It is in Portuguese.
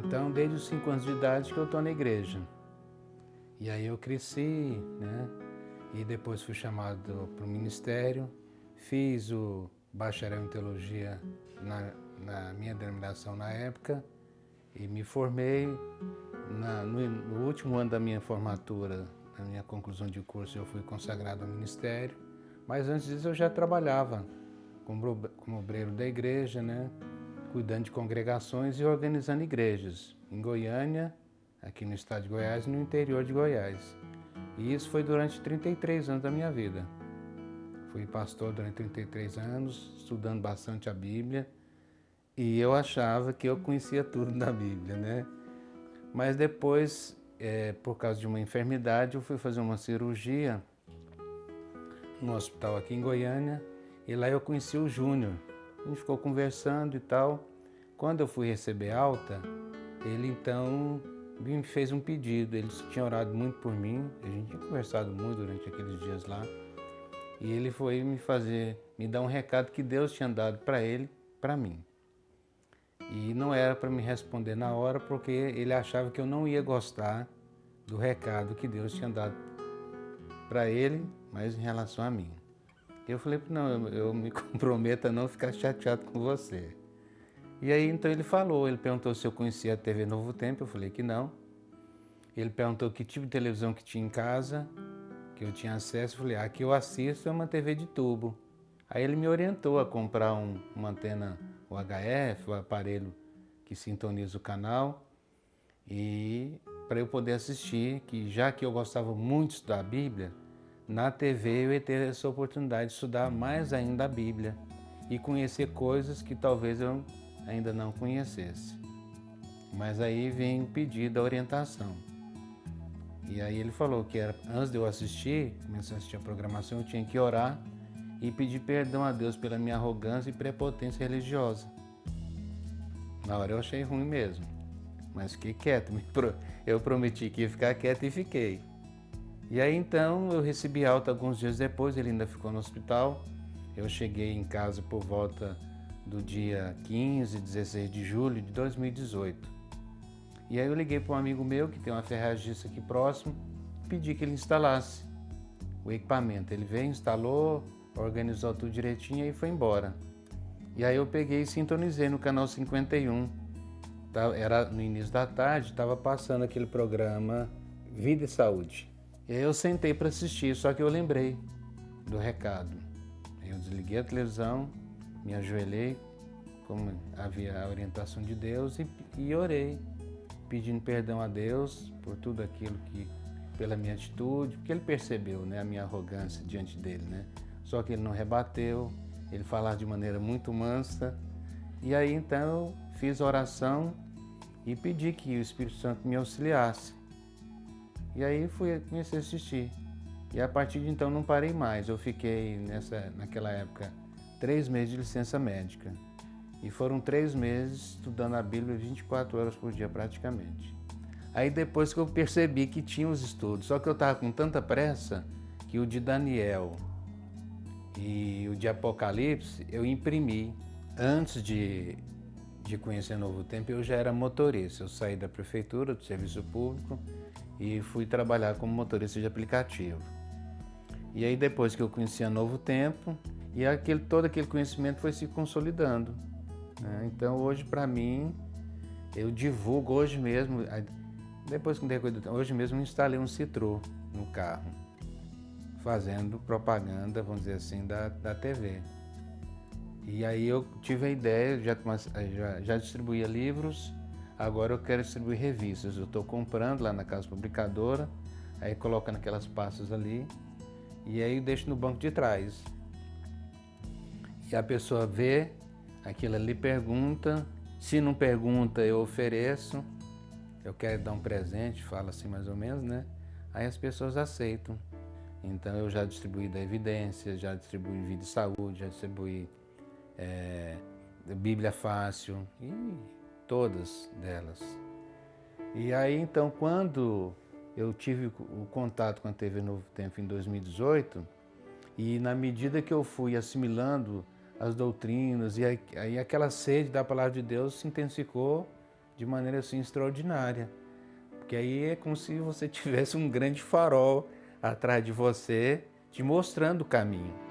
Então, desde os 5 anos de idade que eu estou na igreja. E aí eu cresci, né? E depois fui chamado para o ministério, fiz o bacharel em teologia na minha denominação na época e me formei. No último ano da minha formatura, na minha conclusão de curso, eu fui consagrado ao ministério, mas antes disso eu já trabalhava como obreiro da igreja, né? Cuidando de congregações e organizando igrejas em Goiânia, aqui no estado de Goiás e no interior de Goiás. E isso foi durante 33 anos da minha vida. Fui pastor durante 33 anos, estudando bastante a Bíblia, e eu achava que eu conhecia tudo da Bíblia, né? Mas depois, por causa de uma enfermidade, eu fui fazer uma cirurgia no hospital aqui em Goiânia, e lá eu conheci o Júnior. A gente ficou conversando e tal. Quando eu fui receber alta, ele então me fez um pedido. Ele tinha orado muito por mim, a gente tinha conversado muito durante aqueles dias lá. E ele foi me dar um recado que Deus tinha dado para ele, para mim. E não era para me responder na hora, porque ele achava que eu não ia gostar do recado que Deus tinha dado para ele, mas em relação a mim. Eu falei, não, eu me comprometo a não ficar chateado com você. E aí então ele perguntou se eu conhecia a TV Novo Tempo, eu falei que não. Ele perguntou que tipo de televisão que tinha em casa, que eu tinha acesso, eu falei, a que eu assisto é uma TV de tubo. Aí ele me orientou a comprar uma antena UHF, o aparelho que sintoniza o canal, e para eu poder assistir, que já que eu gostava muito de estudar a Bíblia, na TV eu ia ter essa oportunidade de estudar mais ainda a Bíblia e conhecer coisas que talvez eu ainda não conhecesse. Mas aí vem o pedido da orientação. E aí ele falou que antes de eu começar a assistir a programação, eu tinha que orar e pedir perdão a Deus pela minha arrogância e prepotência religiosa. Na hora eu achei ruim mesmo, mas fiquei quieto. Eu prometi que ia ficar quieto e fiquei. E aí então eu recebi alta alguns dias depois, ele ainda ficou no hospital. Eu cheguei em casa por volta do dia 15, 16 de julho de 2018. E aí eu liguei para um amigo meu que tem uma ferragista aqui próximo, pedi que ele instalasse o equipamento. Ele veio, instalou, organizou tudo direitinho e foi embora. E aí eu peguei e sintonizei no canal 51. Era no início da tarde, estava passando aquele programa Vida e Saúde. E aí eu sentei para assistir, só que eu lembrei do recado. Eu desliguei a televisão, me ajoelhei, como havia a orientação de Deus, e orei, pedindo perdão a Deus por tudo aquilo pela minha atitude, porque ele percebeu, né, a minha arrogância diante dele, né? Só que ele não rebateu, ele falava de maneira muito mansa. E aí então eu fiz oração e pedi que o Espírito Santo me auxiliasse. E aí comecei a assistir. E a partir de então não parei mais. Eu fiquei naquela época 3 meses de licença médica. E foram 3 meses estudando a Bíblia 24 horas por dia praticamente. Aí depois que eu percebi que tinha os estudos, só que eu estava com tanta pressa que o de Daniel e o de Apocalipse eu imprimi. Antes de conhecer Novo Tempo eu já era motorista. Eu saí da prefeitura, do serviço público e fui trabalhar como motorista de aplicativo. E aí depois que eu conhecia Novo Tempo, e todo aquele conhecimento foi se consolidando. Né? Então hoje para mim, eu divulgo hoje mesmo, hoje mesmo eu instalei um Citrô no carro, fazendo propaganda, vamos dizer assim, da TV. E aí eu tive a ideia, já distribuía livros, agora eu quero distribuir revistas. Eu estou comprando lá na casa publicadora, aí coloco naquelas pastas ali, e aí eu deixo no banco de trás. E a pessoa vê aquilo ali, pergunta, se não pergunta eu ofereço, eu quero dar um presente, fala assim mais ou menos, né? Aí as pessoas aceitam. Então eu já distribuí da Evidência, já distribuí Vida e Saúde, já distribuí Bíblia Fácil e todas delas. E aí então quando eu tive o contato com a TV Novo Tempo em 2018, e na medida que eu fui assimilando as doutrinas, e aí aquela sede da palavra de Deus se intensificou de maneira assim extraordinária. Porque aí é como se você tivesse um grande farol atrás de você, te mostrando o caminho.